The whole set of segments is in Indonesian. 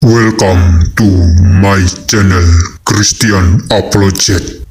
Welcome to my channel Christian Apologet.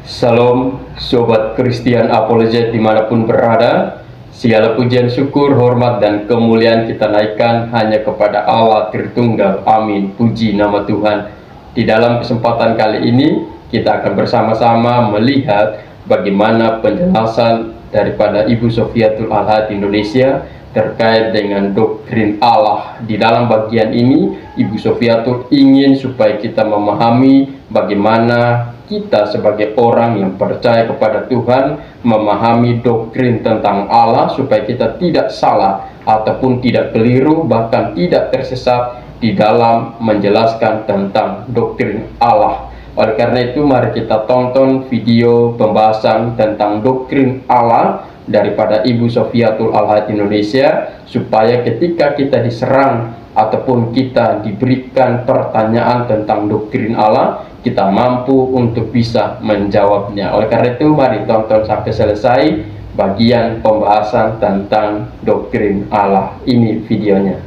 Salam Sobat Christian Apologet dimanapun berada. Segala pujian, syukur, hormat, dan kemuliaan kita naikkan hanya kepada Allah Tritunggal. Amin. Puji nama Tuhan. Di dalam kesempatan kali ini kita akan bersama-sama melihat bagaimana penjelasan daripada Ibu Sofiatul Ahad Indonesia terkait dengan doktrin Allah. Di dalam bagian ini Ibu Sofiatul ingin supaya kita memahami bagaimana kita sebagai orang yang percaya kepada Tuhan memahami doktrin tentang Allah supaya kita tidak salah ataupun tidak keliru, bahkan tidak tersesat di dalam menjelaskan tentang doktrin Allah. Oleh karena itu mari kita tonton video pembahasan tentang doktrin Allah daripada Ibu Sofiatul Ahad Indonesia, supaya ketika kita diserang ataupun kita diberikan pertanyaan tentang doktrin Allah, kita mampu untuk bisa menjawabnya. Oleh karena itu mari tonton sampai selesai bagian pembahasan tentang doktrin Allah. Ini videonya.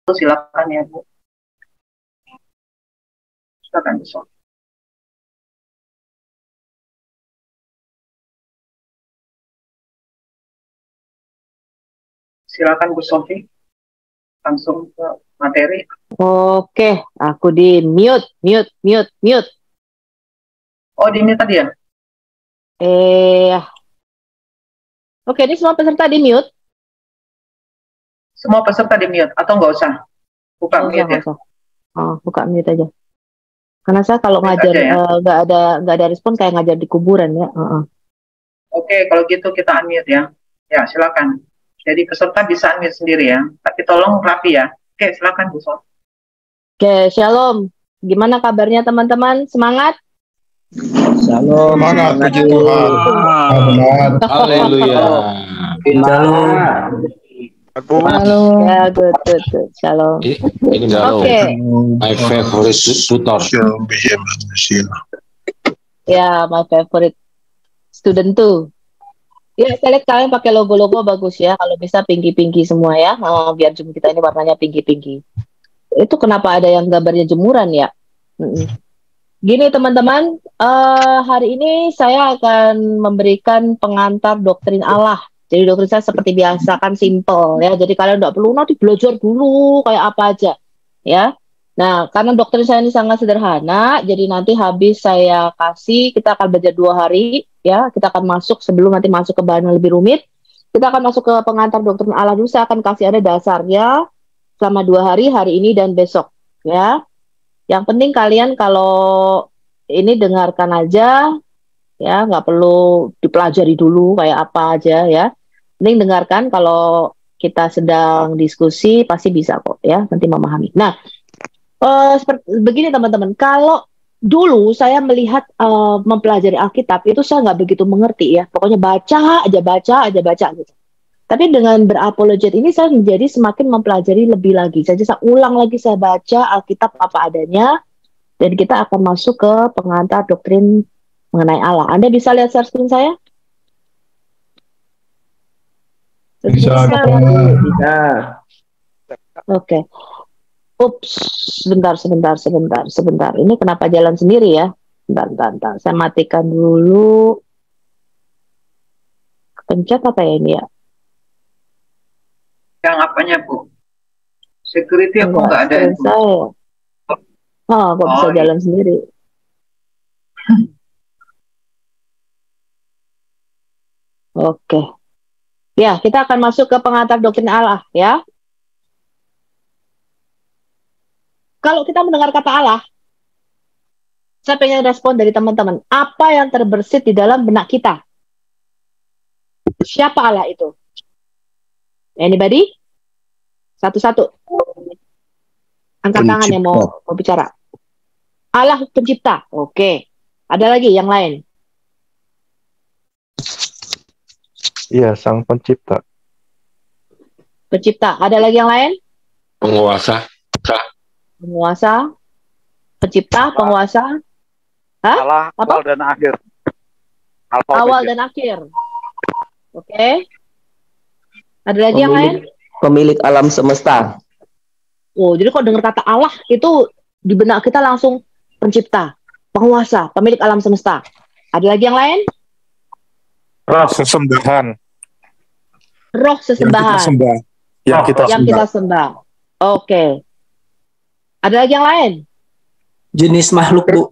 Silakan ya Bu. Silakan Bu Sofi. Silakan Bu Sofi. Langsung ke materi. Oke, aku di mute. Oh, di mute tadi ya? Oke, ini semua peserta di mute. Semua peserta di mute atau nggak usah? Buka mute ya? Buka mute aja. Karena saya kalau Mute ngajar aja ya? nggak ada respon kayak ngajar di kuburan ya. Oke, kalau gitu kita unmute ya. Ya, silakan. Jadi peserta bisa unmute sendiri ya. Tapi tolong rapi ya. Oke, silakan Bu Sofi. Oke, shalom. Gimana kabarnya teman-teman? Semangat? Shalom, Semangat, puji Tuhan. haleluya. Halo. Ya, good. Shalom. Ini Oke. my favorite tutor. Ya, my favorite student tuh. Ya, saya lihat kalian pakai logo-logo bagus ya. Kalau bisa pinky-pinky semua ya. Biar Zoom kita ini warnanya pinky-pinky. Itu kenapa ada yang gambarnya jemuran ya? Gini teman-teman, hari ini saya akan memberikan pengantar doktrin Allah. Jadi doktrin saya seperti biasa kan simple ya. Jadi kalian nggak perlu nanti belajar dulu kayak apa aja ya. Nah, karena doktrin saya ini sangat sederhana, jadi nanti habis saya kasih, kita akan belajar 2 hari, ya. Kita akan masuk sebelum nanti masuk ke bahan yang lebih rumit. Kita akan masuk ke pengantar doktrin Allah dulu. Saya akan kasih ada dasarnya selama 2 hari, hari ini dan besok, ya. Yang penting kalian kalau ini dengarkan aja, ya, nggak perlu dipelajari dulu kayak apa aja, ya. Mending dengarkan, kalau kita sedang diskusi pasti bisa kok, ya, nanti memahami. Nah. Seperti begini teman-teman, kalau dulu saya melihat mempelajari Alkitab itu saya nggak begitu mengerti ya, pokoknya baca aja gitu. Tapi dengan berapologet ini saya menjadi semakin mempelajari lebih lagi. Saya ulang lagi, saya baca Alkitab apa adanya, dan kita akan masuk ke pengantar doktrin mengenai Allah. Anda bisa lihat share screen saya? Bisa. Oke. Ups, sebentar. Ini kenapa jalan sendiri ya? Bentar. Saya matikan dulu. Pencet apa ya ini ya? Yang apanya Bu? Security aku nggak ada. Saya. Kok bisa jalan sendiri? Oke. Ya, kita akan masuk ke pengantar doktrin Allah ya. Kalau kita mendengar kata Allah, saya pengen respon dari teman-teman. Apa yang terbersit di dalam benak kita? Siapa Allah itu? Anybody? Satu-satu. Angkat tangan yang mau bicara. Allah pencipta. Oke. Ada lagi yang lain? Iya, sang pencipta. Pencipta. Ada lagi yang lain? Penguasa. Pencipta, penguasa. Hah? Allah, Apa? awal dan akhir. Awal dan akhir. Oke. Ada lagi yang lain? Pemilik alam semesta. Oh, jadi kalau dengar kata Allah itu di benak kita langsung pencipta, penguasa, pemilik alam semesta. Ada lagi yang lain? Roh sesembahan Roh yang kita sesembahan sembah. Yang kita yang sembah. kita sembah. Oke. Ada lagi yang lain? Jenis makhluk, Bu.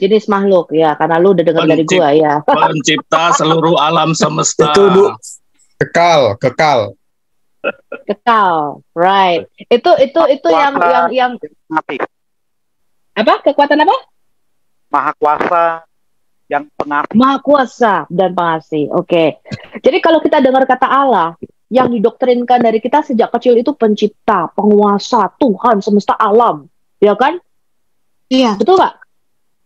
Jenis makhluk, ya, karena lu udah dengar dari gua ya. Pencipta seluruh alam semesta. Betul, Bu. Kekal, kekal. Kekal, right? Itu yang Pengasih. apa? Kekuatan apa? Maha kuasa yang pengasih. Maha kuasa dan pengasih. Oke. Jadi kalau kita dengar kata Allah, yang didoktrinkan dari kita sejak kecil itu pencipta, penguasa, Tuhan semesta alam, ya kan? Iya. Betul nggak?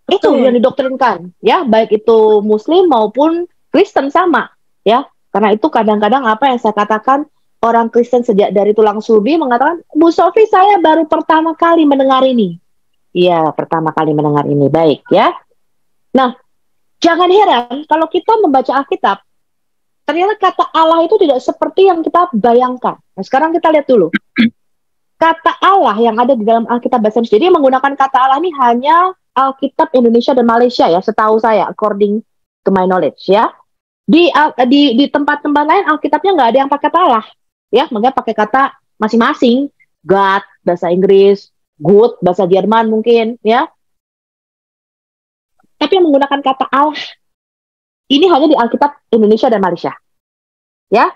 Itu yang didoktrinkan, ya, baik itu Muslim maupun Kristen sama, ya. Karena itu kadang-kadang apa yang saya katakan, orang Kristen sejak dari tulang sulbi mengatakan, Bu Sofi, saya baru pertama kali mendengar ini. Iya, pertama kali mendengar ini, baik, ya. Nah, jangan heran kalau kita membaca Alkitab, ternyata kata Allah itu tidak seperti yang kita bayangkan. Nah, sekarang kita lihat dulu. Kata Allah yang ada di dalam Alkitab bahasa Indonesia, jadi yang menggunakan kata Allah ini hanya Alkitab Indonesia dan Malaysia ya, setahu saya, according to my knowledge ya. Di tempat-tempat lain Alkitabnya nggak ada yang pakai kata Allah, ya, makanya pakai kata masing-masing. God bahasa Inggris, good bahasa Jerman mungkin, ya. Tapi yang menggunakan kata Allah ini hanya di Alkitab Indonesia dan Malaysia, ya.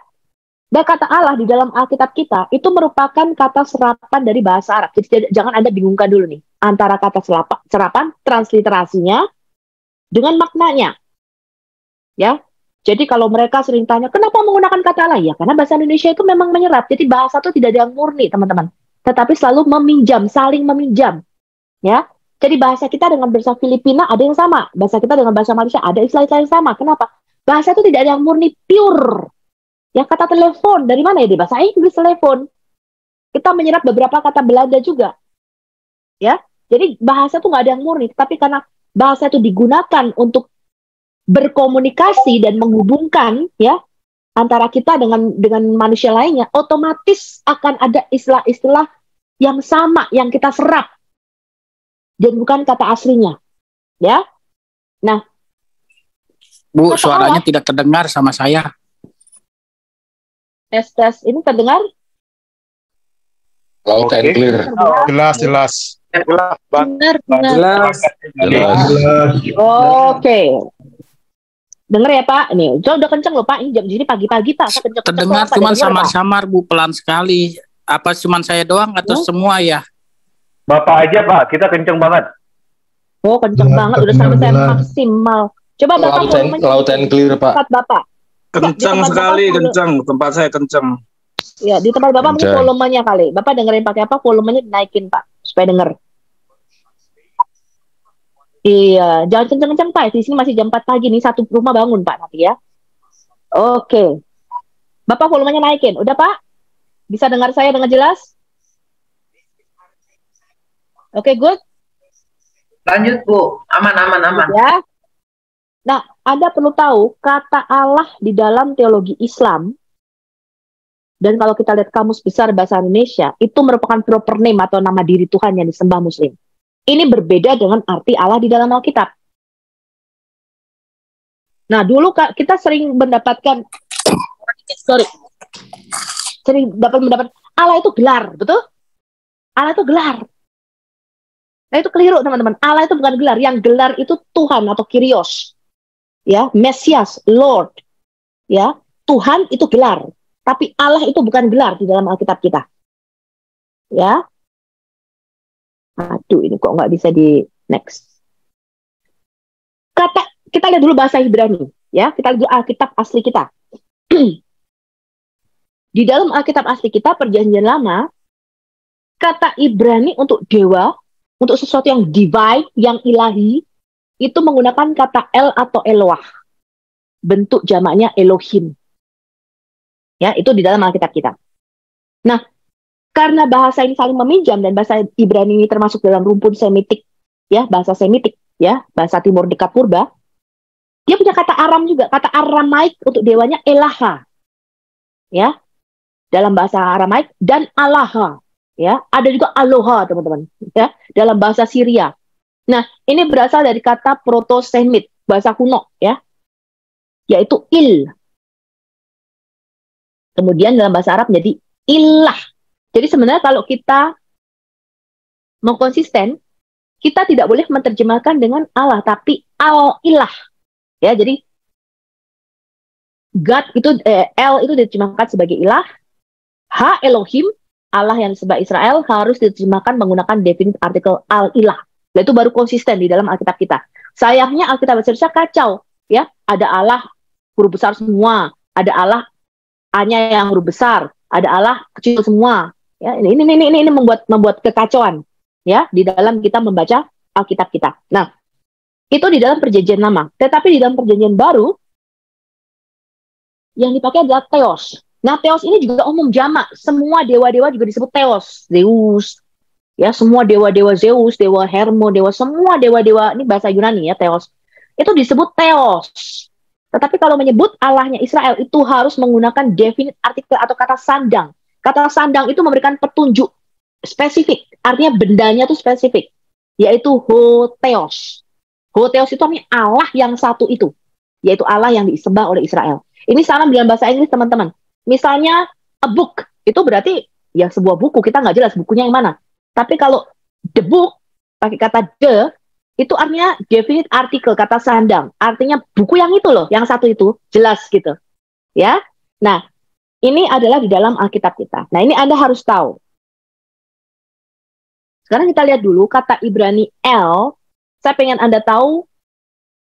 Dan kata Allah di dalam Alkitab kita itu merupakan kata serapan dari bahasa Arab. Jadi jangan Anda bingungkan dulu nih antara kata serapan, transliterasinya dengan maknanya. Ya. Jadi kalau mereka sering tanya, kenapa menggunakan kata Allah? Ya, karena bahasa Indonesia itu memang menyerap. Jadi bahasa itu tidak ada yang murni, teman-teman. Tetapi selalu meminjam, saling meminjam. Ya. Jadi bahasa kita dengan bahasa Filipina ada yang sama. Bahasa kita dengan bahasa Malaysia ada istilah-istilah yang sama. Kenapa? Bahasa itu tidak ada yang murni, pure. Ya, kata telepon, dari mana ya? Di bahasa Inggris telepon. Kita menyerap beberapa kata Belanda juga. Ya, jadi bahasa itu nggak ada yang murni. Tapi karena bahasa itu digunakan untuk berkomunikasi dan menghubungkan, ya, antara kita dengan manusia lainnya, otomatis akan ada istilah-istilah yang sama, yang kita serap. Dan bukan kata aslinya. Ya. Nah, Bu, suaranya tidak terdengar sama saya. Tes ini terdengar? Loud and clear. Jelas, jelas. Benar. Oke. Dengar ya Pak, ini udah kenceng loh Pak, ini jam segini pagi-pagi Pak, saya kenceng. Terdengar cuma samar-samar Bu, pelan sekali. Apa cuma saya doang atau semua ya? Bapak aja Pak, kita kenceng banget. Oh kenceng banget, udah sampai saya maksimal. Coba Bapak Loud and clear Pak. Bapak. Kenceng sekali, kenceng. Tempat saya kenceng. Ya, di tempat Bapak mungkin volumenya kali. Bapak dengerin pakai apa? Volumenya dinaikin Pak, supaya denger. Iya, jangan kenceng-kenceng Pak. Di sini masih jam 4 pagi nih, satu rumah bangun Pak nanti ya. Oke. Bapak volumenya naikin. Udah Pak? Bisa dengar saya dengan jelas? Oke, good. Lanjut Bu, aman. Ya. Nah, Anda perlu tahu kata Allah di dalam teologi Islam, dan kalau kita lihat kamus besar bahasa Indonesia, itu merupakan proper name atau nama diri Tuhan yang disembah Muslim. Ini berbeda dengan arti Allah di dalam Alkitab. Nah, dulu kita sering mendapatkan, mendapat Allah itu gelar, betul? Allah itu gelar. Nah, itu keliru teman-teman. Allah itu bukan gelar. Yang gelar itu Tuhan atau Kyrios. Ya, Mesias, Lord. Ya, Tuhan itu gelar. Tapi Allah itu bukan gelar di dalam Alkitab kita. Ya. Aduh, ini kok nggak bisa di next. Kita lihat dulu bahasa Ibrani. Ya, kita lihat dulu Alkitab asli kita. Di dalam Alkitab asli kita, Perjanjian Lama, kata Ibrani untuk dewa, untuk sesuatu yang divine, yang ilahi, itu menggunakan kata El atau Eloah. Bentuk jamaknya Elohim. Ya, itu di dalam Alkitab kita. Nah, karena bahasa ini saling meminjam dan bahasa Ibrani ini termasuk dalam rumpun Semitik, ya, bahasa Semitik, ya, bahasa Timur dekat Purba, dia punya kata Aram juga, kata Aramaik untuk dewanya Elaha. Ya. Dalam bahasa Aramaik dan Alaha. ya. Ada juga Aloha, teman-teman, ya, dalam bahasa Syria. Nah, ini berasal dari kata Proto-Semit, bahasa kuno, ya, yaitu il. Kemudian dalam bahasa Arab menjadi ilah. Jadi sebenarnya kalau kita mau konsisten, kita tidak boleh menerjemahkan dengan Allah, tapi al-ilah. Ya, jadi God itu, El itu diterjemahkan sebagai ilah. Ha Elohim, Allah yang disembah Israel, harus diterjemahkan menggunakan definite artikel al-ilah. Dan itu baru konsisten di dalam Alkitab kita. Sayangnya Alkitab bahasa Indonesia kacau, ya. Ada Allah huruf besar semua, ada Allah A-nya yang huruf besar, ada Allah kecil semua. Ya, ini membuat kekacauan, ya, di dalam kita membaca Alkitab kita. Nah, itu di dalam Perjanjian Lama. Tetapi di dalam Perjanjian Baru yang dipakai adalah Theos. Nah, Theos ini juga umum jamak. Semua dewa-dewa juga disebut Theos. Zeus, ya, semua dewa-dewa Zeus, dewa Hermo, dewa, semua dewa-dewa, ini bahasa Yunani ya, Theos. Itu disebut Theos. Tetapi kalau menyebut Allahnya Israel, itu harus menggunakan definite artikel atau kata sandang. Kata sandang itu memberikan petunjuk spesifik. Artinya bendanya itu spesifik. Yaitu Hotheos. Hotheos itu artinya Allah yang satu itu. Yaitu Allah yang disembah oleh Israel. Ini sama dalam bahasa Inggris, teman-teman. Misalnya, a book. Itu berarti ya sebuah buku. Kita nggak jelas bukunya yang mana. Tapi kalau the book, pakai kata the, itu artinya definite artikel, kata sandang. Artinya buku yang itu loh, yang satu itu, jelas gitu. Ya. Nah, ini adalah di dalam Alkitab kita. Nah, ini Anda harus tahu. Sekarang kita lihat dulu kata Ibrani El. Saya pengen Anda tahu,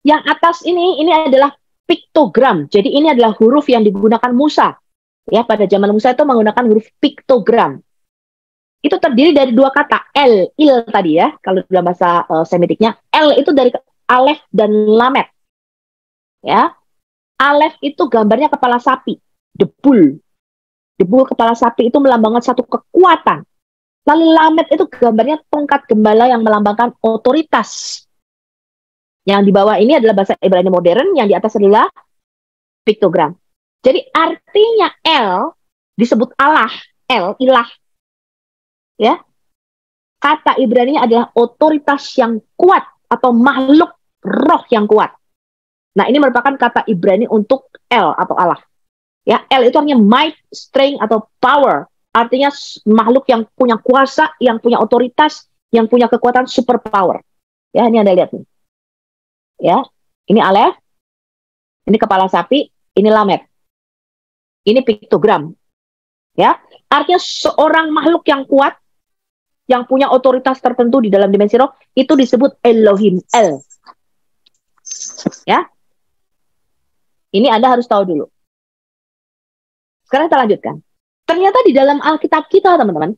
yang atas ini adalah piktogram. Jadi ini adalah huruf yang digunakan Musa. Ya, pada zaman Musa itu menggunakan huruf piktogram. Itu terdiri dari dua kata, el, il tadi ya, kalau dalam bahasa Semitiknya. El itu dari alef dan lamet. Ya. Alef itu gambarnya kepala sapi, debul. Debul kepala sapi itu melambangkan satu kekuatan. Lalu lamet itu gambarnya tongkat gembala yang melambangkan otoritas. Yang di bawah ini adalah bahasa Ibrani modern, yang di atas adalah piktogram. Jadi artinya El disebut Allah, El, ilah. Ya. Kata Ibrani adalah otoritas yang kuat atau makhluk roh yang kuat. Nah, ini merupakan kata Ibrani untuk El atau Allah. Ya, El itu artinya might, strength atau power. Artinya makhluk yang punya kuasa, yang punya otoritas, yang punya kekuatan super power. Ya, ini Anda lihat nih. Ya, ini Alef, ini kepala sapi, ini Lamet. Ini piktogram. Ya, artinya seorang makhluk yang kuat, yang punya otoritas tertentu di dalam dimensi roh, itu disebut Elohim, El. Ya. Ini Anda harus tahu dulu. Sekarang kita lanjutkan. Ternyata di dalam Alkitab kita, teman-teman,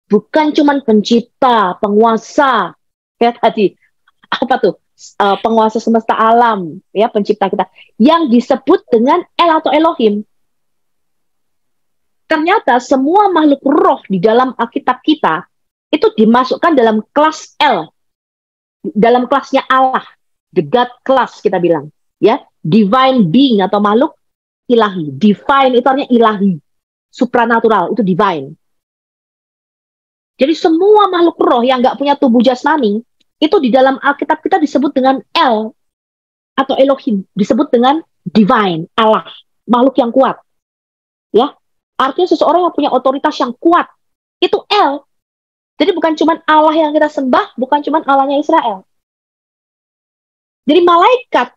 bukan cuma pencipta, penguasa, kayak tadi, apa tuh, penguasa semesta alam, ya, pencipta kita, yang disebut dengan El atau Elohim. Ternyata semua makhluk roh di dalam Alkitab kita itu dimasukkan dalam kelas L, dalam kelasnya Allah, the God class kita bilang, ya, divine being atau makhluk ilahi. Divine itu artinya ilahi, supranatural itu divine. Jadi semua makhluk roh yang nggak punya tubuh jasmani itu di dalam Alkitab kita disebut dengan El atau Elohim, disebut dengan divine, Allah, makhluk yang kuat, ya. Artinya seseorang yang punya otoritas yang kuat, itu El. Jadi bukan cuma Allah yang kita sembah, bukan cuma Allahnya Israel. Jadi malaikat,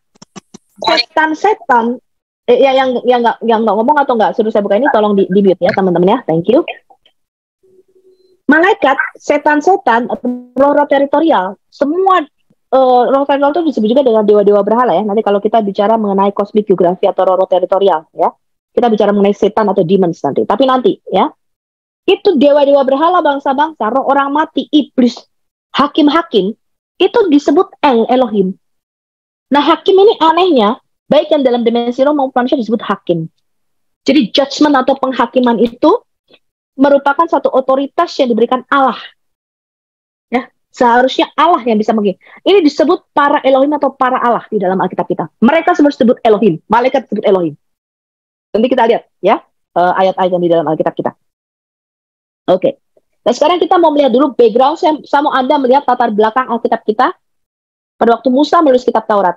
setan-setan, yang nggak ngomong atau nggak suruh saya buka ini, tolong di mute ya teman-teman ya, thank you. Malaikat, setan-setan, roh-roh teritorial, semua roh teritorial itu disebut juga dengan dewa-dewa berhala ya. Nanti kalau kita bicara mengenai kosmik geografi atau roh-roh teritorial ya. Kita bicara mengenai setan atau demons nanti. Tapi nanti, ya. Itu dewa-dewa berhala, bangsa-bangsa, roh orang mati, iblis, hakim-hakim, itu disebut Elohim. Nah, hakim ini anehnya, baik yang dalam dimensi roh maupun manusia disebut hakim. Jadi judgment atau penghakiman itu merupakan satu otoritas yang diberikan Allah. Ya, seharusnya Allah yang bisa menghakim. Ini disebut para Elohim atau para Allah di dalam Alkitab kita. Mereka semua disebut Elohim, malaikat disebut Elohim. Nanti kita lihat ya ayat-ayat yang di dalam Alkitab kita. Oke. Nah, sekarang kita mau melihat dulu background, saya mau Anda melihat latar belakang Alkitab kita pada waktu Musa menulis kitab Taurat.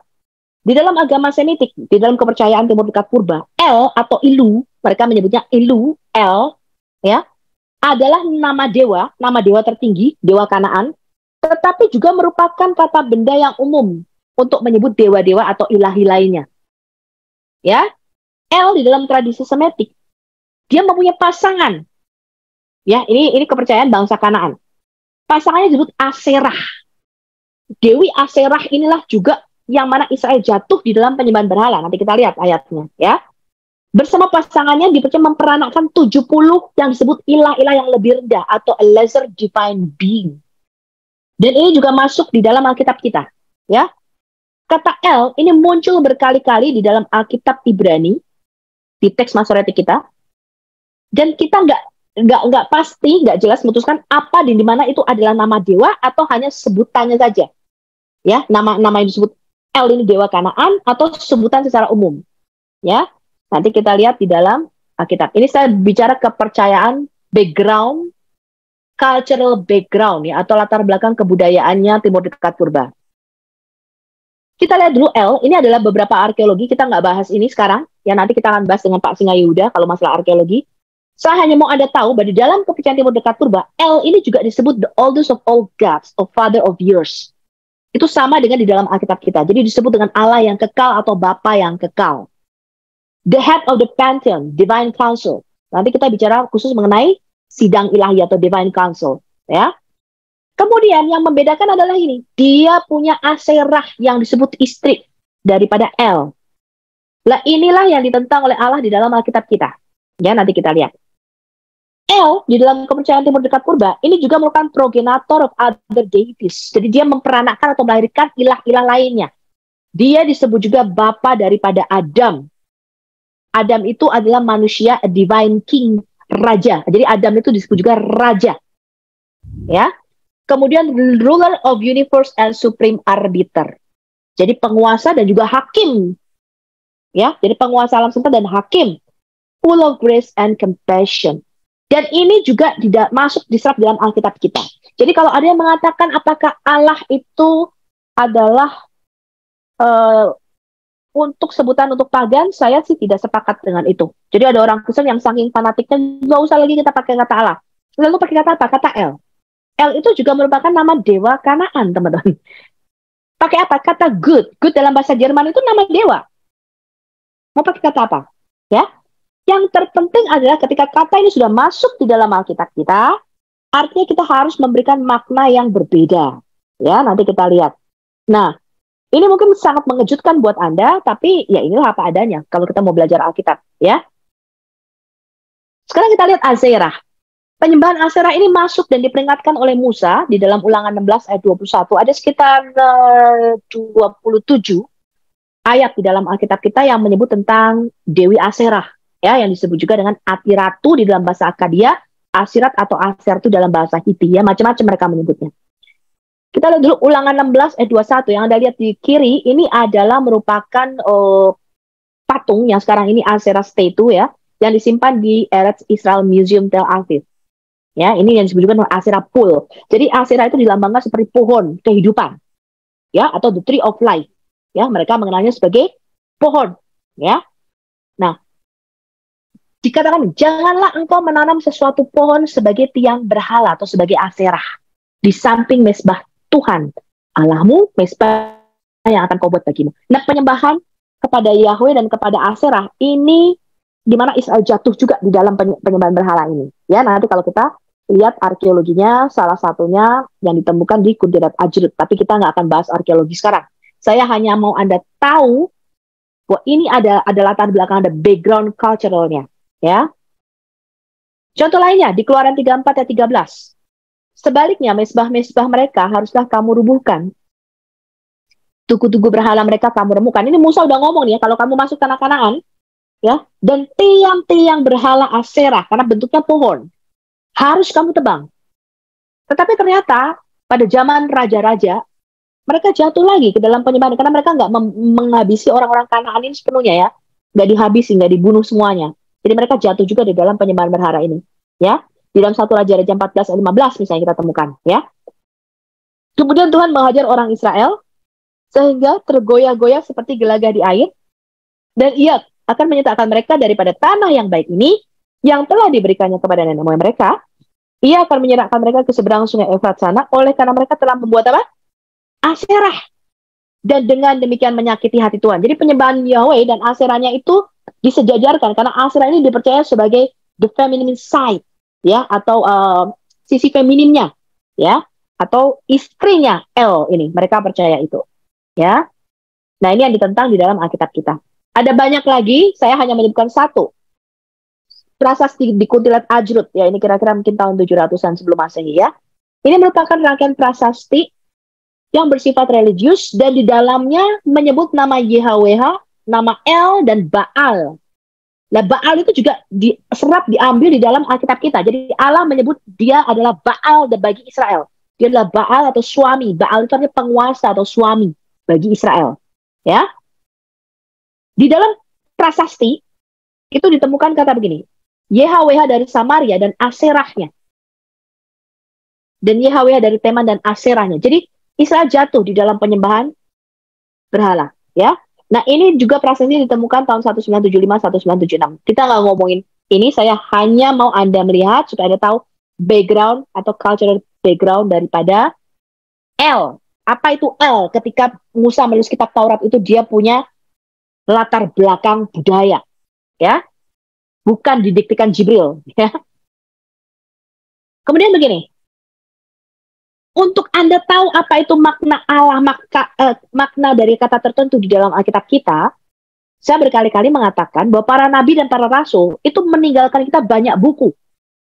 Di dalam agama Semitik, di dalam kepercayaan Timur Dekat Purba, El atau Ilu, mereka menyebutnya Ilu, El, ya, adalah nama dewa tertinggi, dewa Kanaan, tetapi juga merupakan kata benda yang umum untuk menyebut dewa-dewa atau ilahi lainnya. Ya, El di dalam tradisi Semitik, dia mempunyai pasangan. Ya, ini kepercayaan bangsa Kanaan. Pasangannya disebut Aserah. Dewi Aserah inilah juga yang mana Israel jatuh di dalam penyembahan berhala. Nanti kita lihat ayatnya, ya. Bersama pasangannya dipercaya memperanakkan 70 yang disebut ilah-ilah yang lebih rendah atau a lesser divine being. Dan ini juga masuk di dalam Alkitab kita, ya. Kata El ini muncul berkali-kali di dalam Alkitab Ibrani, di teks Masoretik kita. Dan kita nggak pasti, nggak jelas memutuskan apa di mana itu adalah nama dewa atau hanya sebutannya saja. Ya, nama yang disebut El ini dewa Kanaan atau sebutan secara umum. Ya, nanti kita lihat di dalam Alkitab. Ini saya bicara kepercayaan, background, cultural background ya, atau latar belakang kebudayaannya Timur Dekat Purba. Kita lihat dulu El, ini adalah beberapa arkeologi, kita nggak bahas ini sekarang, ya nanti kita akan bahas dengan Pak Singa Yehuda kalau masalah arkeologi. Saya hanya mau Anda tahu bahwa di dalam kepercayaan Timur Dekat Purba, El ini juga disebut the oldest of all gods, or father of years. Itu sama dengan di dalam Alkitab kita. Jadi disebut dengan Allah yang kekal atau Bapa yang kekal. The head of the pantheon, divine council. Nanti kita bicara khusus mengenai sidang ilahi atau divine council. Ya. Kemudian yang membedakan adalah ini. Dia punya Aserah yang disebut istri daripada El. Lah inilah yang ditentang oleh Allah di dalam Alkitab kita. Ya, nanti kita lihat. El di dalam kepercayaan Timur Dekat Purba ini juga merupakan progenitor of other deities. Jadi dia memperanakkan atau melahirkan ilah-ilah lainnya. Dia disebut juga bapa daripada Adam. Adam itu adalah manusia, a divine king, raja. Jadi Adam itu disebut juga raja. Ya. Kemudian ruler of universe and supreme arbiter. Jadi penguasa dan juga hakim. Ya, jadi penguasa alam semesta dan hakim. Full of grace and compassion. Dan ini juga tidak masuk diserap dalam Alkitab kita. Jadi kalau ada yang mengatakan apakah Allah itu adalah untuk sebutan untuk pagan, saya sih tidak sepakat dengan itu. Jadi ada orang Kristen yang saking fanatiknya, nggak usah lagi kita pakai kata Allah. Lalu pakai kata apa? Kata El. El itu juga merupakan nama dewa Kanaan, teman-teman. Pakai apa? Kata good. Good dalam bahasa Jerman itu nama dewa. Mau pakai kata apa? Ya. Yang terpenting adalah ketika kata ini sudah masuk di dalam Alkitab kita, artinya kita harus memberikan makna yang berbeda. Ya, nanti kita lihat. Nah, ini mungkin sangat mengejutkan buat Anda, tapi ya inilah apa adanya kalau kita mau belajar Alkitab, ya. Sekarang kita lihat Aserah. Penyembahan Aserah ini masuk dan diperingatkan oleh Musa di dalam Ulangan 16 ayat 21. Ada sekitar 27 ayat di dalam Alkitab kita yang menyebut tentang Dewi Aserah. Ya, yang disebut juga dengan Atiratu di dalam bahasa Akadia, Asirat atau Aser itu dalam bahasa Hiti, ya, macam-macam mereka menyebutnya. Kita lihat dulu Ulangan 16 ayat 21 yang Anda lihat di kiri, ini adalah merupakan patung yang sekarang ini Aserah statue ya, yang disimpan di Eretz Israel Museum Tel Aviv. Ya, ini yang disebut juga Aserah Pool. Jadi Aserah itu dilambangkan seperti pohon kehidupan. Ya, atau the tree of life. Ya, mereka mengenalnya sebagai pohon, ya. Nah, dikatakan, janganlah engkau menanam sesuatu pohon sebagai tiang berhala atau sebagai Aserah di samping mezbah Tuhan Allahmu, mezbah yang akan kau buat bagimu. Nah, penyembahan kepada Yahweh dan kepada Aserah ini di mana Israel jatuh juga di dalam penyembahan berhala ini. Ya, nanti kalau kita lihat arkeologinya, salah satunya yang ditemukan di Kuntirat Ajrut. Tapi kita nggak akan bahas arkeologi sekarang. Saya hanya mau Anda tahu bahwa ini ada latar belakang, ada background culturalnya. Ya. Contoh lainnya di Keluaran 34 ayat 13. Sebaliknya mezbah-mezbah mereka haruslah kamu rubuhkan. Tugu-tugu berhala mereka kamu remukkan. Ini Musa udah ngomong nih ya, kalau kamu masuk tanah Kanaan, ya, dan tiang-tiang berhala Aserah karena bentuknya pohon harus kamu tebang. Tetapi ternyata pada zaman raja-raja mereka jatuh lagi ke dalam penyembahan karena mereka nggak menghabisi orang-orang Kanaan ini sepenuhnya ya, nggak dihabisi, nggak dibunuh semuanya. Jadi mereka jatuh juga di dalam penyembahan berhala ini, ya. Di dalam 1 Raja-Raja 14 ayat 15 misalnya kita temukan, ya. Kemudian Tuhan menghajar orang Israel sehingga tergoyah-goyah seperti gelagat di air, dan ia akan menyitakan mereka daripada tanah yang baik ini yang telah diberikannya kepada nenek moyang mereka. Ia akan menyerahkan mereka ke seberang sungai Efrat sana, oleh karena mereka telah membuat apa? Aserah. Dan dengan demikian menyakiti hati Tuhan. Jadi penyembahan Yahweh dan Aserahnya itu disejajarkan, karena Aserah ini dipercaya sebagai the feminine side, ya, atau sisi femininnya, ya, atau istrinya El ini. Mereka percaya itu, ya. Nah, ini yang ditentang di dalam Alkitab kita. Ada banyak lagi, saya hanya menyebutkan satu. Prasasti di Kuntilan Ajrut, ya, ini kira-kira mungkin tahun 700-an sebelum Masehi, ya. Ini merupakan rangkaian prasasti yang bersifat religius dan di dalamnya menyebut nama YHWH, nama El dan Baal. Nah, Baal itu juga diambil di dalam Alkitab kita. Jadi Allah menyebut dia adalah Baal bagi Israel. Dia adalah Baal atau suami. Baal itu artinya penguasa atau suami bagi Israel. Ya. Di dalam prasasti itu ditemukan kata begini. YHWH dari Samaria dan Aserahnya. Dan YHWH dari Teman dan Aserahnya. Jadi Israel jatuh di dalam penyembahan berhala. Ya. Nah, ini juga prasasti ditemukan tahun 1975-1976. Kita nggak ngomongin ini, saya hanya mau Anda melihat supaya Anda tahu background atau cultural background daripada El. Apa itu El? Ketika Musa menulis kitab Taurat itu dia punya latar belakang budaya, ya, bukan didiktikan Jibril. Ya. Kemudian begini. Untuk Anda tahu apa itu makna Allah, makna dari kata tertentu di dalam Alkitab kita, saya berkali-kali mengatakan bahwa para nabi dan para rasul itu meninggalkan kita banyak buku.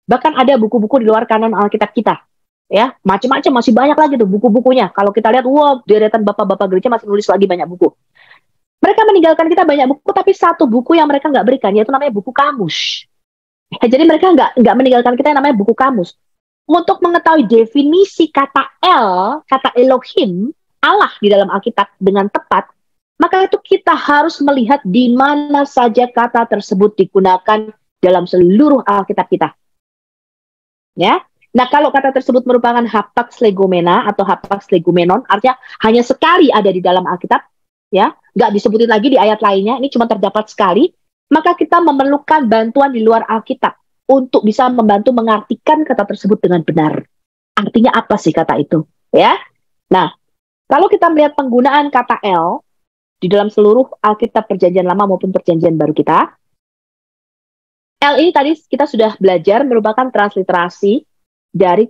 Bahkan ada buku-buku di luar kanon Alkitab kita. Ya, macam-macam, masih banyak lagi tuh buku-bukunya. Kalau kita lihat, wow, deretan bapak-bapak gereja masih nulis lagi banyak buku. Mereka meninggalkan kita banyak buku, tapi satu buku yang mereka nggak berikan, yaitu namanya buku kamus. Ya, jadi mereka nggak meninggalkan kita yang namanya buku kamus. Untuk mengetahui definisi kata El, kata Elohim, Allah di dalam Alkitab dengan tepat, maka itu kita harus melihat di mana saja kata tersebut digunakan dalam seluruh Alkitab kita. Ya, nah kalau kata tersebut merupakan hapax legomena atau hapax legomenon, artinya hanya sekali ada di dalam Alkitab, ya, nggak disebutin lagi di ayat lainnya, ini cuma terdapat sekali, maka kita memerlukan bantuan di luar Alkitab untuk bisa membantu mengartikan kata tersebut dengan benar. Artinya apa sih kata itu? Ya. Nah, kalau kita melihat penggunaan kata El di dalam seluruh Alkitab Perjanjian Lama maupun Perjanjian Baru kita, El ini tadi kita sudah belajar merupakan transliterasi dari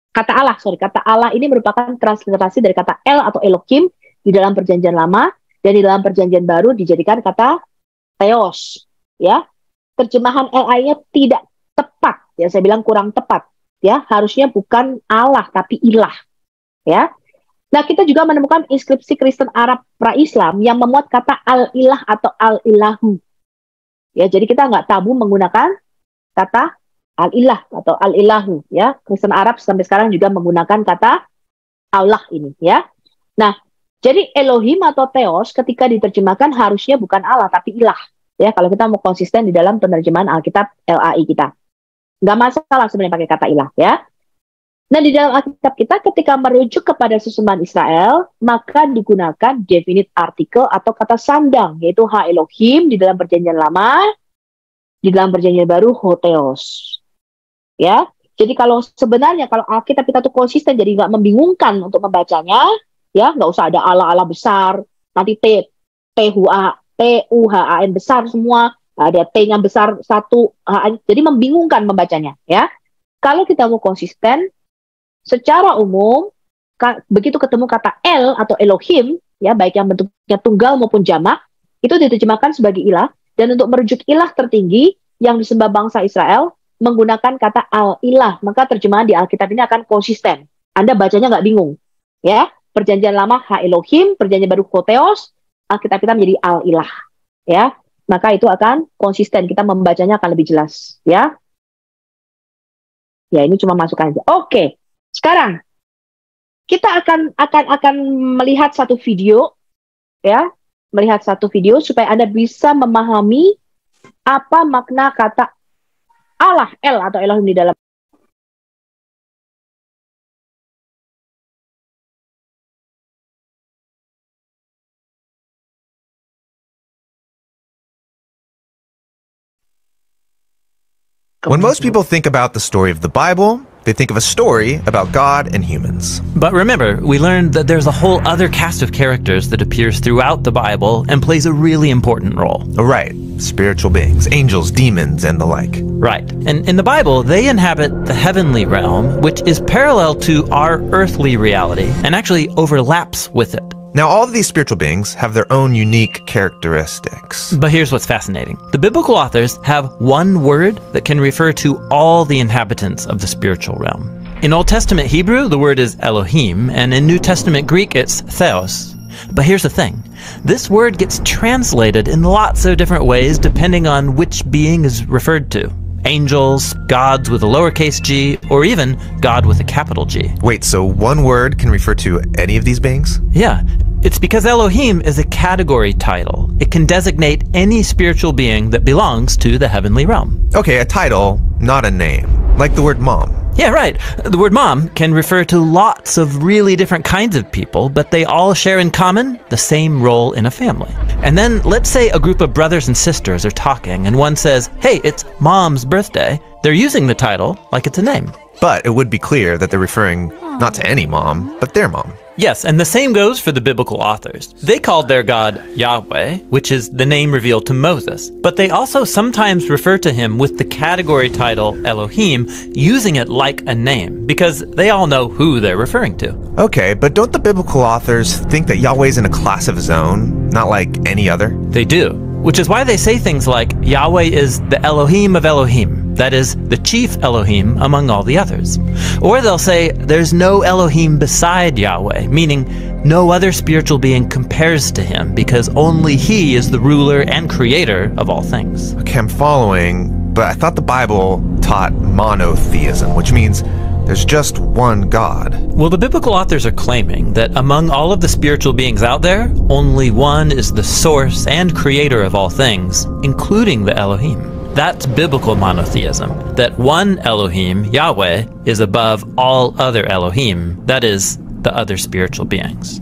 kata Allah. Kata Allah ini merupakan transliterasi dari kata El atau Elohim di dalam Perjanjian Lama, dan di dalam Perjanjian Baru dijadikan kata Theos. Ya. Terjemahan LI-nya tidak tepat, ya, saya bilang kurang tepat, ya, harusnya bukan Allah tapi ilah, ya. Nah, kita juga menemukan inskripsi Kristen Arab pra-Islam yang memuat kata al-ilah atau al-ilahu, ya. Jadi kita nggak tabu menggunakan kata al-ilah atau al-ilahu, ya. Kristen Arab sampai sekarang juga menggunakan kata Allah ini, ya. Nah, jadi Elohim atau Theos ketika diterjemahkan harusnya bukan Allah tapi ilah. Ya, kalau kita mau konsisten di dalam penerjemahan Alkitab LAI kita, nggak masalah sebenarnya pakai kata ilah, ya. Nah, di dalam Alkitab kita ketika merujuk kepada sesembahan Israel, maka digunakan definite artikel atau kata sandang, yaitu Ha Elohim di dalam Perjanjian Lama, di dalam Perjanjian Baru Hotheos. Ya, jadi kalau sebenarnya kalau Alkitab kita tuh konsisten, jadi nggak membingungkan untuk membacanya, ya, nggak usah ada Allah-Allah besar, nanti T-U-H-A-N besar semua, ada T-nya besar satu, jadi membingungkan membacanya, ya. Kalau kita mau konsisten, secara umum, begitu ketemu kata El atau Elohim, ya, baik yang bentuknya tunggal maupun jamak, itu diterjemahkan sebagai ilah, dan untuk merujuk ilah tertinggi yang disembah bangsa Israel, menggunakan kata al-ilah, maka terjemahan di Alkitab ini akan konsisten. Anda bacanya nggak bingung, ya. Perjanjian Lama Ha Elohim, Perjanjian Baru Hotheos, Alkitab kita menjadi al-ilah, ya, maka itu akan konsisten, kita membacanya akan lebih jelas, ya. Ya, ini cuma masukan aja. Oke, sekarang kita akan melihat satu video, ya, supaya Anda bisa memahami apa makna kata Allah, El atau Elohim di dalam. When most people think about the story of the Bible, they think of a story about God and humans. But remember, we learned that there's a whole other cast of characters that appears throughout the Bible and plays a really important role. Right. Spiritual beings, angels, demons, and the like. Right. And in the Bible, they inhabit the heavenly realm, which is parallel to our earthly reality and actually overlaps with it. Now, all of these spiritual beings have their own unique characteristics. But here's what's fascinating. The biblical authors have one word that can refer to all the inhabitants of the spiritual realm. In Old Testament Hebrew, the word is Elohim, and in New Testament Greek, it's Theos. But here's the thing. This word gets translated in lots of different ways depending on which being is referred to. Angels, gods with a lowercase g, or even God with a capital G. Wait, so one word can refer to any of these beings? Yeah, it's because Elohim is a category title. It can designate any spiritual being that belongs to the heavenly realm. Okay, a title, not a name. Like the word mom. Yeah, right. The word mom can refer to lots of really different kinds of people, but they all share in common the same role in a family. And then let's say a group of brothers and sisters are talking and one says, hey, it's mom's birthday. They're using the title like it's a name. But it would be clear that they're referring not to any mom, but their mom. Yes, and the same goes for the biblical authors. They called their God Yahweh, which is the name revealed to Moses, but they also sometimes refer to him with the category title Elohim, using it like a name, because they all know who they're referring to. Okay, but don't the biblical authors think that Yahweh's in a class of his own, not like any other? They do, which is why they say things like Yahweh is the Elohim of Elohim, that is, the chief Elohim among all the others. Or they'll say there's no Elohim beside Yahweh, meaning no other spiritual being compares to him because only he is the ruler and creator of all things. Okay, I'm following, but I thought the Bible taught monotheism, which means there's just one God. Well, the biblical authors are claiming that among all of the spiritual beings out there, only one is the source and creator of all things, including the Elohim. That's biblical monotheism, that one Elohim, Yahweh, is above all other Elohim, that is, the other spiritual beings.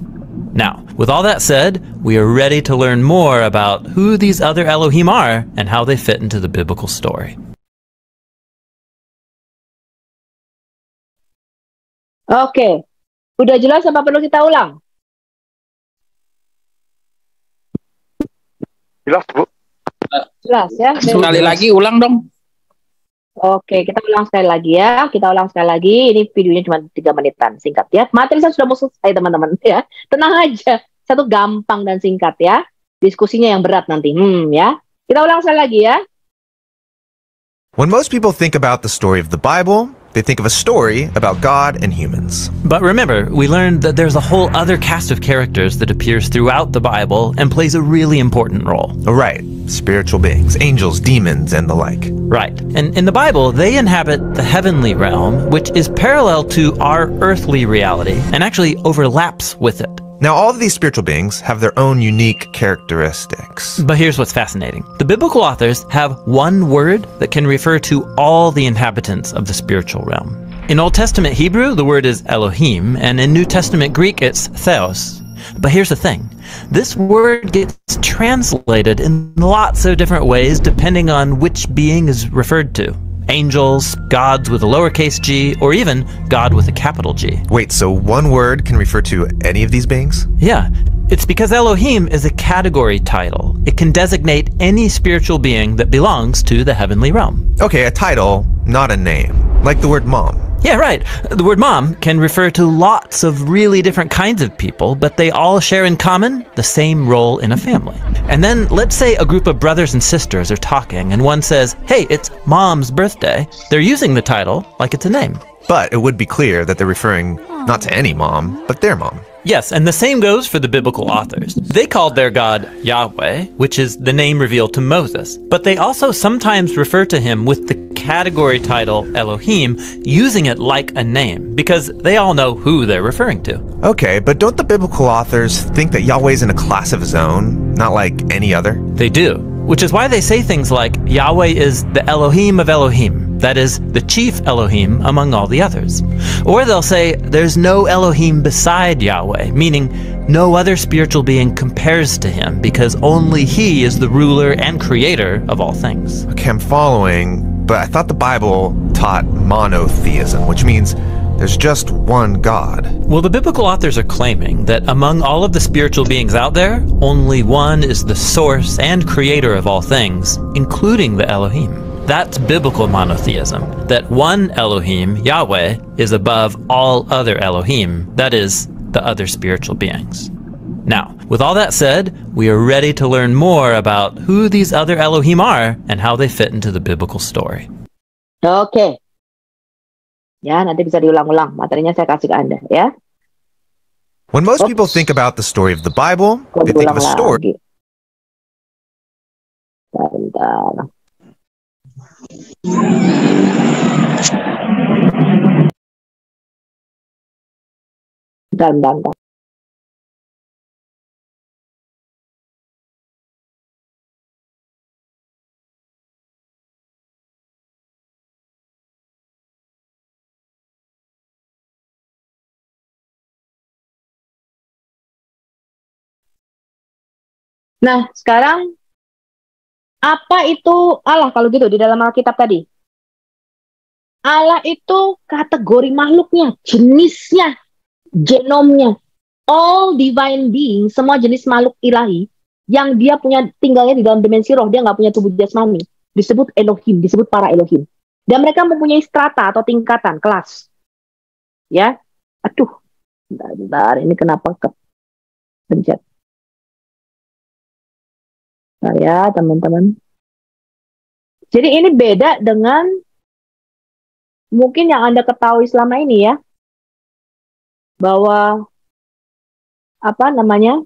Now, with all that said, we are ready to learn more about who these other Elohim are and how they fit into the biblical story. Oke, udah jelas apa perlu kita ulang? Jelas, Bu. Jelas ya. Sekali lagi ulang dong. Oke, kita ulang sekali lagi ya. Kita ulang sekali lagi. Ini videonya cuma 3 menitan, singkat ya. Materi saya sudah mau selesai teman-teman ya. Tenang aja. Satu gampang dan singkat ya. Diskusinya yang berat nanti. Ya. Kita ulang sekali lagi ya. When most people think about the story of the Bible, they think of a story about God and humans. But remember, we learned that there's a whole other cast of characters that appears throughout the Bible and plays a really important role. Right. Spiritual beings, angels, demons, and the like. Right. And in the Bible, they inhabit the heavenly realm, which is parallel to our earthly reality and actually overlaps with it. Now, all of these spiritual beings have their own unique characteristics. But here's what's fascinating. The biblical authors have one word that can refer to all the inhabitants of the spiritual realm. In Old Testament Hebrew, the word is Elohim, and in New Testament Greek, it's Theos. But here's the thing. This word gets translated in lots of different ways depending on which being is referred to. Angels, gods with a lowercase g, or even God with a capital G. Wait, so one word can refer to any of these beings? Yeah, it's because Elohim is a category title. It can designate any spiritual being that belongs to the heavenly realm. Okay, a title, not a name. Like the word mom. Yeah, right. The word mom can refer to lots of really different kinds of people, but they all share in common the same role in a family. And then let's say a group of brothers and sisters are talking and one says, hey, it's mom's birthday. They're using the title like it's a name. But it would be clear that they're referring not to any mom, but their mom. Yes, and the same goes for the biblical authors. They called their God Yahweh, which is the name revealed to Moses, but they also sometimes refer to him with the category title Elohim, using it like a name, because they all know who they're referring to. Okay, but don't the biblical authors think that Yahweh's in a class of his own, not like any other? They do, which is why they say things like Yahweh is the Elohim of Elohim, that is, the chief Elohim among all the others. Or they'll say there's no Elohim beside Yahweh, meaning no other spiritual being compares to him because only he is the ruler and creator of all things. Okay, I'm following, but I thought the Bible taught monotheism, which means there's just one God. Well, the biblical authors are claiming that among all of the spiritual beings out there, only one is the source and creator of all things, including the Elohim. That's biblical monotheism, that one Elohim, Yahweh, is above all other Elohim, that is, the other spiritual beings. Now, with all that said, we are ready to learn more about who these other Elohim are and how they fit into the biblical story. Oke. Ya, nanti bisa diulang-ulang. Materinya saya kasih ke Anda, ya. When most people think about the story of the Bible, they think of a story. Bentar. Bentar. Nah, sekarang apa itu Allah kalau gitu di dalam Alkitab tadi? Allah itu kategori makhluknya, jenisnya, genomnya. All divine being, semua jenis makhluk ilahi yang dia punya tinggalnya di dalam dimensi roh, dia nggak punya tubuh jasmani, disebut Elohim, disebut para Elohim. Dan mereka mempunyai strata atau tingkatan, kelas. Ya, aduh, bentar, ini kenapa pencet? Nah ya teman-teman. Jadi ini beda dengan mungkin yang Anda ketahui selama ini ya. Bahwa apa namanya?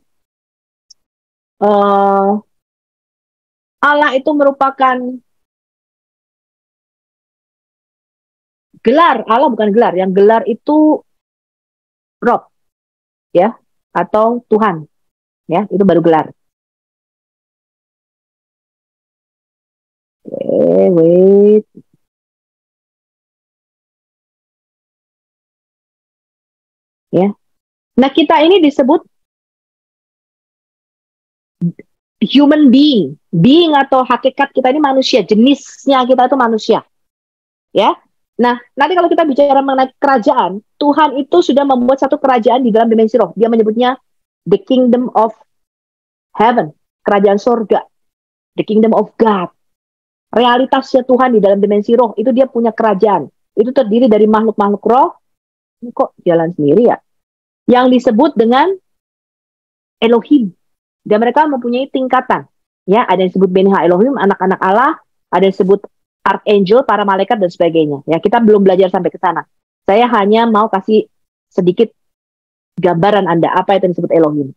Allah itu merupakan gelar. Allah bukan gelar. Yang gelar itu Rob. Ya. Atau Tuhan. Ya, itu baru gelar. Wait. Ya. Nah, kita ini disebut human being. Being atau hakikat kita ini manusia, jenisnya kita itu manusia. Ya. Nah, nanti kalau kita bicara mengenai kerajaan, Tuhan itu sudah membuat satu kerajaan di dalam dimensi roh. Dia menyebutnya the kingdom of heaven, kerajaan surga, the kingdom of God. Realitasnya Tuhan di dalam dimensi roh, itu dia punya kerajaan. Itu terdiri dari makhluk-makhluk roh. Ini kok jalan sendiri ya? Yang disebut dengan Elohim. Dan mereka mempunyai tingkatan. Ya, ada yang disebut Benha Elohim, anak-anak Allah. Ada yang disebut Archangel, para malaikat, dan sebagainya. Ya, kita belum belajar sampai ke sana. Saya hanya mau kasih sedikit gambaran Anda, apa itu disebut Elohim.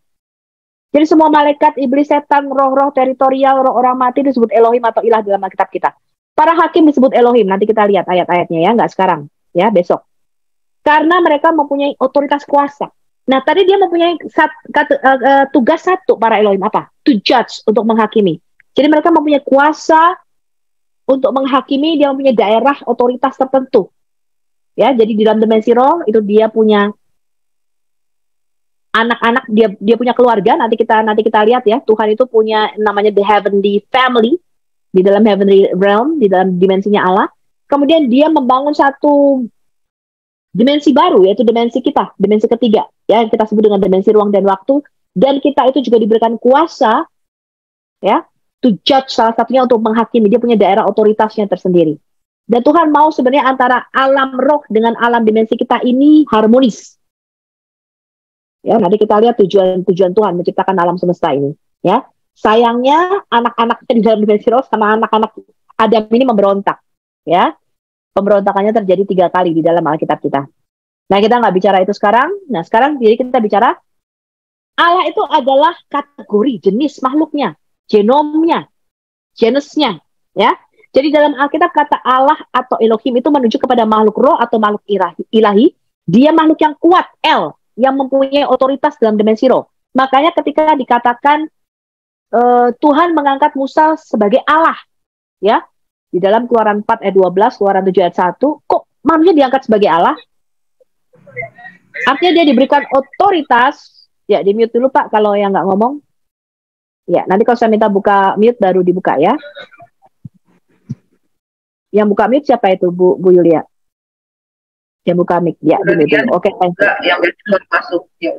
Jadi semua malaikat, iblis, setan, roh-roh teritorial, roh orang mati disebut Elohim atau ilah dalam Alkitab kita. Para hakim disebut Elohim. Nanti kita lihat ayat-ayatnya ya, nggak sekarang, ya besok. Karena mereka mempunyai otoritas kuasa. Nah tadi dia mempunyai tugas satu para Elohim apa? To judge, untuk menghakimi. Jadi mereka mempunyai kuasa untuk menghakimi. Dia mempunyai daerah otoritas tertentu. Ya, jadi di dalam dimensi roh itu dia punya anak-anak, dia punya keluarga. Nanti kita lihat ya, Tuhan itu punya namanya the heavenly family, di dalam heavenly realm, di dalam dimensinya Allah. Kemudian dia membangun satu dimensi baru, yaitu dimensi kita, dimensi ketiga, ya, yang kita sebut dengan dimensi ruang dan waktu. Dan kita itu juga diberikan kuasa, ya, to judge, salah satunya untuk menghakimi. Dia punya daerah otoritasnya tersendiri. Dan Tuhan mau sebenarnya antara alam roh dengan alam dimensi kita ini harmonis. Ya, nanti kita lihat tujuan Tuhan menciptakan alam semesta ini. Ya, sayangnya anak-anaknya di dalam dimensi roh sama anak-anak Adam ini memberontak. Ya, pemberontakannya terjadi 3 kali di dalam Alkitab kita. Nah, kita nggak bicara itu sekarang. Nah, sekarang jadi kita bicara Allah itu adalah kategori jenis makhluknya, genomnya, genusnya. Ya, jadi dalam Alkitab kata Allah atau Elohim itu menunjuk kepada makhluk roh atau makhluk ilahi. Dia makhluk yang kuat, El, yang mempunyai otoritas dalam dimensi roh. Makanya ketika dikatakan Tuhan mengangkat Musa sebagai Allah, ya, Di dalam Keluaran 4 ayat 12, Keluaran 7 ayat 1, kok manusia diangkat sebagai Allah? Artinya dia diberikan otoritas. Ya, di mute dulu Pak kalau yang nggak ngomong. Ya, nanti kalau saya minta buka mute baru dibuka ya. Yang buka mic siapa itu, Bu Yulia? Yang buka mic, ya. Oke, yang belum masuk. Ya,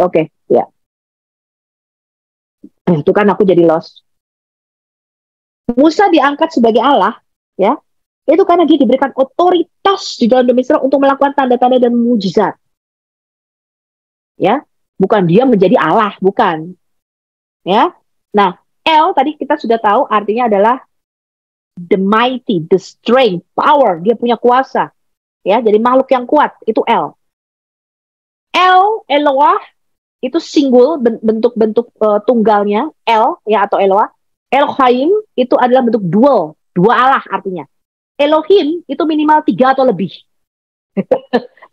Oke, ya. Itu kan aku jadi lost. Musa diangkat sebagai Allah, ya. Itu karena dia diberikan otoritas di dalam Mesir untuk melakukan tanda-tanda dan mujizat. Ya, bukan dia menjadi Allah, bukan. Ya. Nah, El tadi kita sudah tahu artinya adalah the mighty, the strength, power, dia punya kuasa. Ya, jadi makhluk yang kuat, itu El. Eloah, itu singgul, bentuk-bentuk tunggalnya, El, ya, atau Eloah. Elohim, itu adalah bentuk dual, dua Allah artinya. Elohim, itu minimal 3 atau lebih.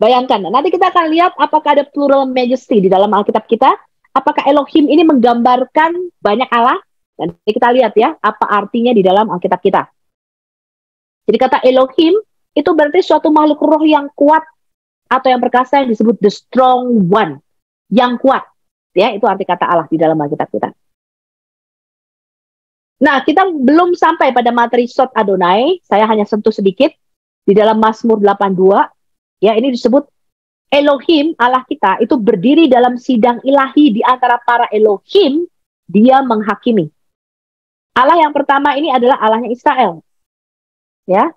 Bayangkan, nanti kita akan lihat apakah ada plural majesty di dalam Alkitab kita. Apakah Elohim ini menggambarkan banyak Allah? Dan kita lihat ya, apa artinya di dalam Alkitab kita. Jadi kata Elohim, itu berarti suatu makhluk roh yang kuat, atau yang perkasa yang disebut the strong one, yang kuat. Ya, itu arti kata Allah di dalam Alkitab kita. Nah, kita belum sampai pada materi Sot Adonai, saya hanya sentuh sedikit. Di dalam Mazmur 82, ya ini disebut Elohim, Allah kita, itu berdiri dalam sidang ilahi di antara para Elohim, dia menghakimi. Allah yang pertama ini adalah Allahnya Israel. Ya.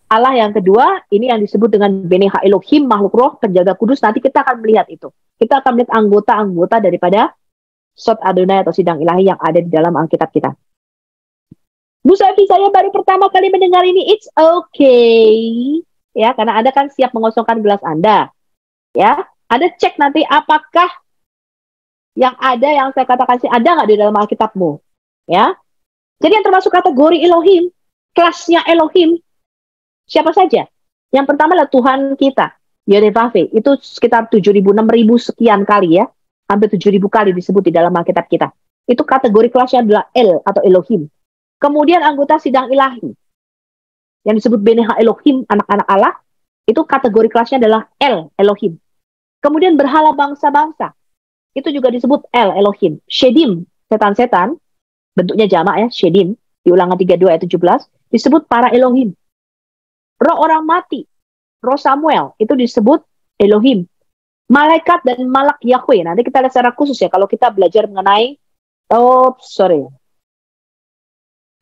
Allah yang kedua, ini yang disebut dengan Beneha Elohim, makhluk roh, penjaga kudus. Nanti kita akan melihat itu. Kita akan melihat anggota-anggota daripada Sot Adonai atau sidang ilahi yang ada di dalam Alkitab kita. Bu Safi, saya baru pertama kali mendengar ini. It's okay. Ya, karena Anda kan siap mengosongkan gelas Anda. Ya, Anda cek nanti apakah yang ada yang saya katakan sih ada nggak di dalam Alkitabmu. Ya. Jadi yang termasuk kategori Elohim, kelasnya Elohim, siapa saja? Yang pertama adalah Tuhan kita, Yehovah. Itu sekitar 7.000, 6.000 sekian kali ya. Hampir 7.000 kali disebut di dalam Alkitab kita. Itu kategori kelasnya adalah El atau Elohim. Kemudian anggota sidang ilahi, yang disebut Beneha Elohim, anak-anak Allah, itu kategori kelasnya adalah El, Elohim. Kemudian berhala bangsa-bangsa, itu juga disebut El, Elohim. Shedim, setan-setan, bentuknya jamak ya, Shedim, di Ulangan 32 ayat 17, disebut para Elohim. Roh orang mati, roh Samuel, itu disebut Elohim. Malaikat dan malak Yahweh, nanti kita lihat secara khusus ya, kalau kita belajar mengenai,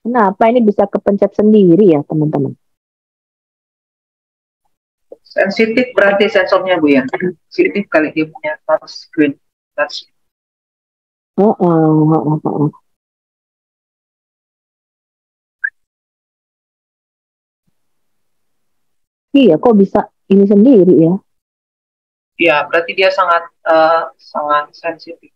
kenapa ini bisa kepencet sendiri ya teman-teman? Sensitif berarti sensornya Bu ya. Sensitif kali dia punya touch screen. Iya, kok bisa ini sendiri ya? Iya, berarti dia sangat sensitif.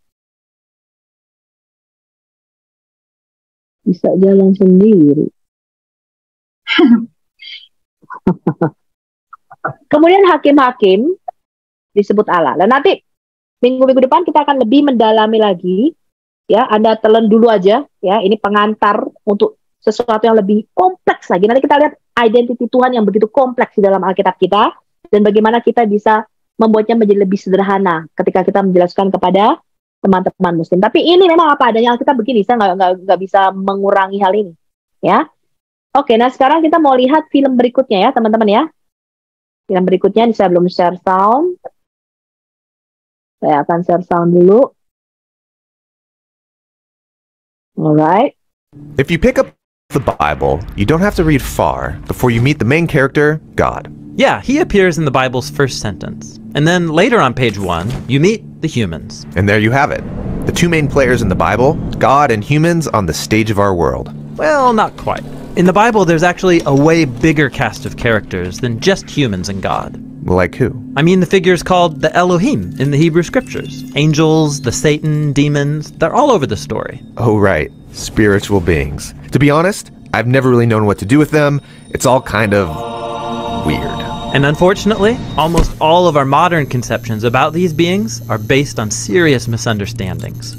Bisa jalan sendiri. Kemudian hakim-hakim disebut Allah. Dan nanti minggu-minggu depan kita akan lebih mendalami lagi. Ya, Anda telan dulu aja. Ya, ini pengantar untuk sesuatu yang lebih kompleks lagi. Nanti kita lihat identiti Tuhan yang begitu kompleks di dalam Alkitab kita dan bagaimana kita bisa membuatnya menjadi lebih sederhana ketika kita menjelaskan kepada teman-teman Muslim. Tapi ini memang apa adanya Alkitab begini. Saya nggak bisa mengurangi hal ini. Ya. Oke, nah sekarang kita mau lihat film berikutnya ya, teman-teman ya. Film berikutnya, saya belum share sound. Saya akan share sound dulu. Alright. If you pick up the Bible, you don't have to read far before you meet the main character, God. Yeah, he appears in the Bible's first sentence. And then later on page 1, you meet the humans. And there you have it. The two main players in the Bible, God and humans on the stage of our world. Well, not quite. In the Bible, there's actually a way bigger cast of characters than just humans and God. Like who? I mean the figures called the Elohim in the Hebrew scriptures. Angels, the Satan, demons, they're all over the story. Oh, right. Spiritual beings. To be honest, I've never really known what to do with them. It's all kind of weird. And unfortunately, almost all of our modern conceptions about these beings are based on serious misunderstandings.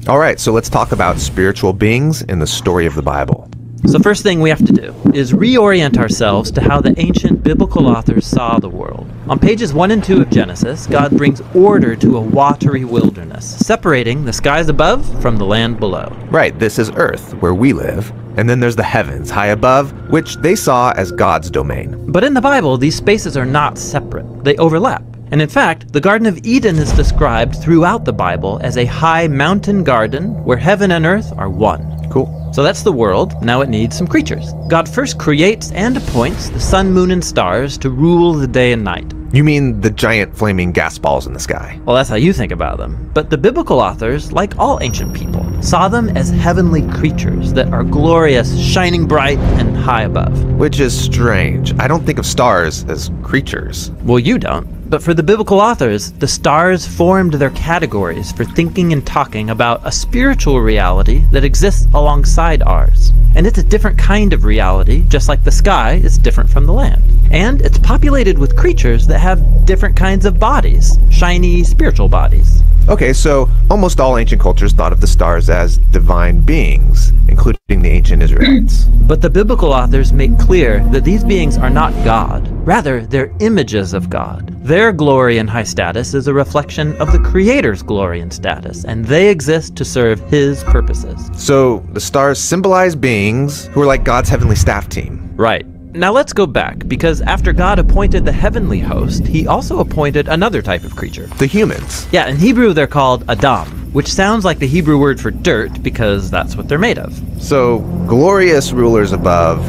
All right, so let's talk about spiritual beings in the story of the Bible. So first thing we have to do is reorient ourselves to how the ancient biblical authors saw the world. On pages 1 and 2 of Genesis, God brings order to a watery wilderness, separating the skies above from the land below. Right, this is Earth, where we live, and then there's the heavens high above, which they saw as God's domain. But in the Bible, these spaces are not separate. They overlap. And in fact, the Garden of Eden is described throughout the Bible as a high mountain garden where heaven and earth are one. Cool. So that's the world. Now it needs some creatures. God first creates and appoints the sun, moon, and stars to rule the day and night. You mean the giant flaming gas balls in the sky? Well, that's how you think about them. But the biblical authors, like all ancient people, saw them as heavenly creatures that are glorious, shining bright, and high above. Which is strange. I don't think of stars as creatures. Well, you don't. But for the biblical authors, the stars formed their categories for thinking and talking about a spiritual reality that exists alongside ours. And it's a different kind of reality, just like the sky is different from the land. And it's populated with creatures that have different kinds of bodies, shiny spiritual bodies. Okay, so almost all ancient cultures thought of the stars as divine beings, including the ancient Israelites. But the biblical authors make clear that these beings are not God. Rather, they're images of God. Their glory and high status is a reflection of the Creator's glory and status, and they exist to serve His purposes. So the stars symbolize beings who are like God's heavenly staff team. Right. Now let's go back, because after God appointed the heavenly host, He also appointed another type of creature. The humans. Yeah, in Hebrew they're called Adam, which sounds like the Hebrew word for dirt because that's what they're made of. So, glorious rulers above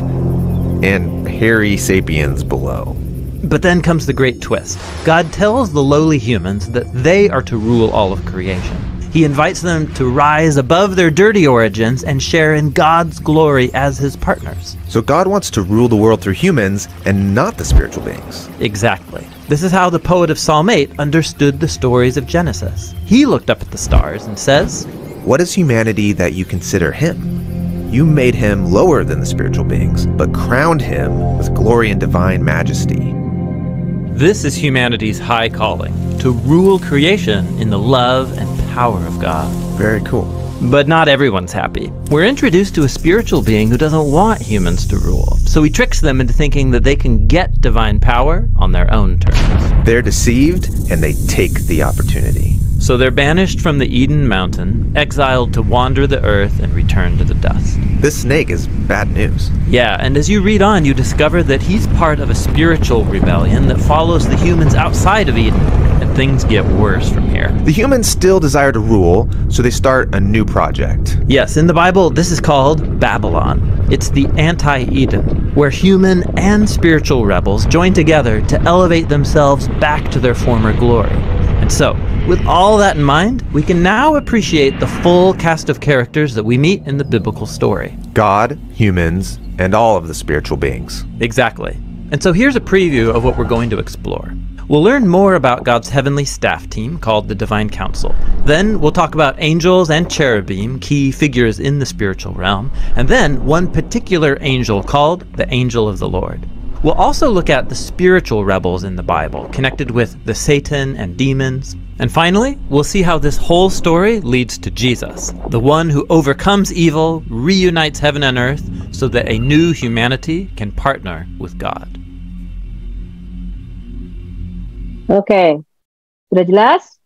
and hairy sapiens below. But then comes the great twist. God tells the lowly humans that they are to rule all of creation. He invites them to rise above their dirty origins and share in God's glory as His partners. So God wants to rule the world through humans and not the spiritual beings. Exactly. This is how the poet of Psalm 8 understood the stories of Genesis. He looked up at the stars and says, "What is humanity that you consider him? You made him lower than the spiritual beings, but crowned him with glory and divine majesty." This is humanity's high calling, to rule creation in the love and power of God. Very cool. But not everyone's happy. We're introduced to a spiritual being who doesn't want humans to rule, so he tricks them into thinking that they can get divine power on their own terms. They're deceived, and they take the opportunity. So they're banished from the Eden mountain, exiled to wander the earth and return to the dust. This snake is bad news. Yeah, and as you read on, you discover that he's part of a spiritual rebellion that follows the humans outside of Eden, and things get worse from here. The humans still desire to rule, so they start a new project. Yes, in the Bible, this is called Babylon. It's the anti-Eden, where human and spiritual rebels join together to elevate themselves back to their former glory. And so, with all that in mind, we can now appreciate the full cast of characters that we meet in the biblical story. God, humans, and all of the spiritual beings. Exactly. And so here's a preview of what we're going to explore. We'll learn more about God's heavenly staff team called the Divine Council. Then we'll talk about angels and cherubim, key figures in the spiritual realm. And then one particular angel called the Angel of the Lord. We'll also look at the spiritual rebels in the Bible, connected with the Satan and demons. And finally, we'll see how this whole story leads to Jesus, the one who overcomes evil, reunites heaven and earth, so that a new humanity can partner with God. Oke, sudah jelas?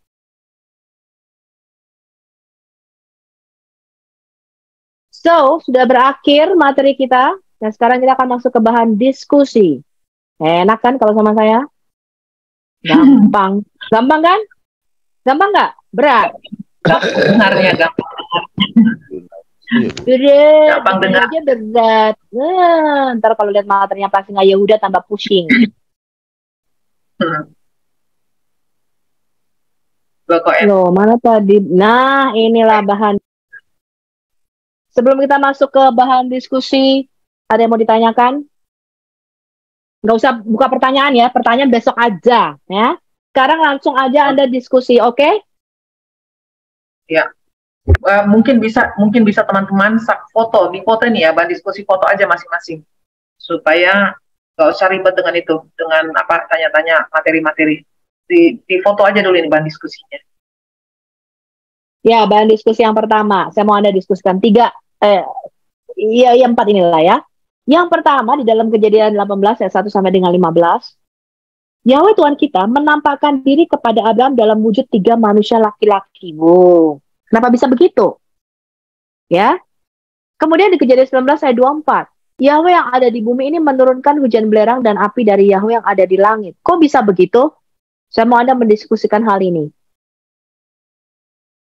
So, sudah berakhir materi kita, dan sekarang kita akan masuk ke bahan diskusi. Enak kan kalau sama saya? Gampang. Gampang kan? Gampang nggak? Berat? Benarnya gampang. Gampang dengar aja berat. Ntar kalau lihat materinya pasti nggak Yehuda tambah pusing. Loh, mana tadi? Nah, inilah bahan. Sebelum kita masuk ke bahan diskusi, ada yang mau ditanyakan? Nggak usah buka pertanyaan ya, pertanyaan besok aja, ya. Sekarang langsung aja Anda diskusi, oke? Okay? Ya, mungkin bisa teman-teman foto di foto ini ya, bahan diskusi foto aja masing-masing, supaya nggak usah ribet dengan itu, dengan apa tanya-tanya materi-materi. Di foto aja dulu ini bahan diskusinya. Ya, bahan diskusi yang pertama, saya mau Anda diskusikan Iya, 4 inilah ya. Yang pertama di dalam Kejadian 18 ayat 1 sampai dengan 15. Yahweh Tuhan kita menampakkan diri kepada Abraham dalam wujud 3 manusia laki-laki. Wow. Kenapa bisa begitu? Ya. Kemudian di Kejadian 19 ayat 24. Yahweh yang ada di bumi ini menurunkan hujan belerang dan api dari Yahweh yang ada di langit. Kok bisa begitu? Saya mau Anda mendiskusikan hal ini.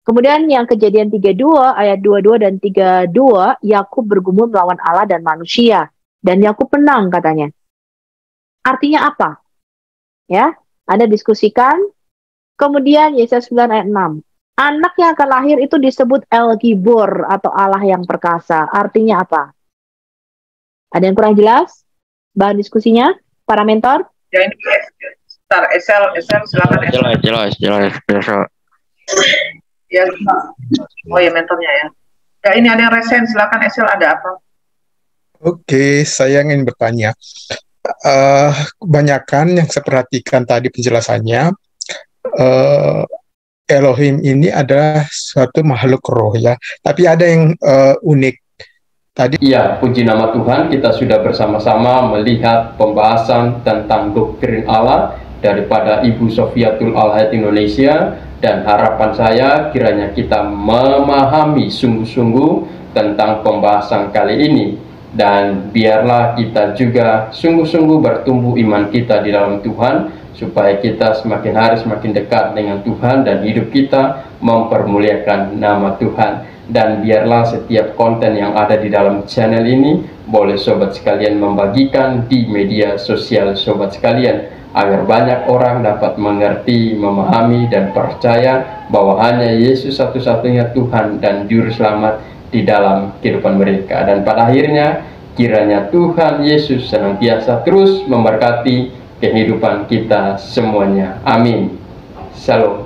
Kemudian yang Kejadian 32 ayat 22 dan 32, Yakub bergumul melawan Allah dan manusia. Dan Yakub menang katanya. Artinya apa? Ya, Anda diskusikan. Kemudian Yesaya 9 ayat 6. Anak yang akan lahir itu disebut El Gibor atau Allah yang perkasa. Artinya apa? Ada yang kurang jelas? Bahan diskusinya, para mentor? Ya ini, sebentar, Esel, silakan. Jelas. Ya, oh ya mentornya ya. Ya ini ada yang resen, silakan Esel, ada apa? Oke, saya ingin bertanya. Kebanyakan yang saya perhatikan tadi penjelasannya, Elohim ini adalah suatu makhluk roh ya. Tapi ada yang unik. Iya, puji nama Tuhan, kita sudah bersama-sama melihat pembahasan tentang doktrin Allah daripada Ibu Sofiatul Al-Hayat Indonesia, dan harapan saya kiranya kita memahami sungguh-sungguh tentang pembahasan kali ini, dan biarlah kita juga sungguh-sungguh bertumbuh iman kita di dalam Tuhan, supaya kita semakin hari semakin dekat dengan Tuhan dan hidup kita mempermuliakan nama Tuhan. Dan biarlah setiap konten yang ada di dalam channel ini boleh sobat sekalian membagikan di media sosial sobat sekalian, agar banyak orang dapat mengerti, memahami, dan percaya bahwa hanya Yesus satu-satunya Tuhan dan Juru Selamat di dalam kehidupan mereka. Dan pada akhirnya kiranya Tuhan Yesus senantiasa terus memberkati kehidupan kita semuanya. Amin. Shalom.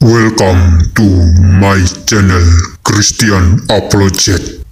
Welcome to my channel Christian Apologet.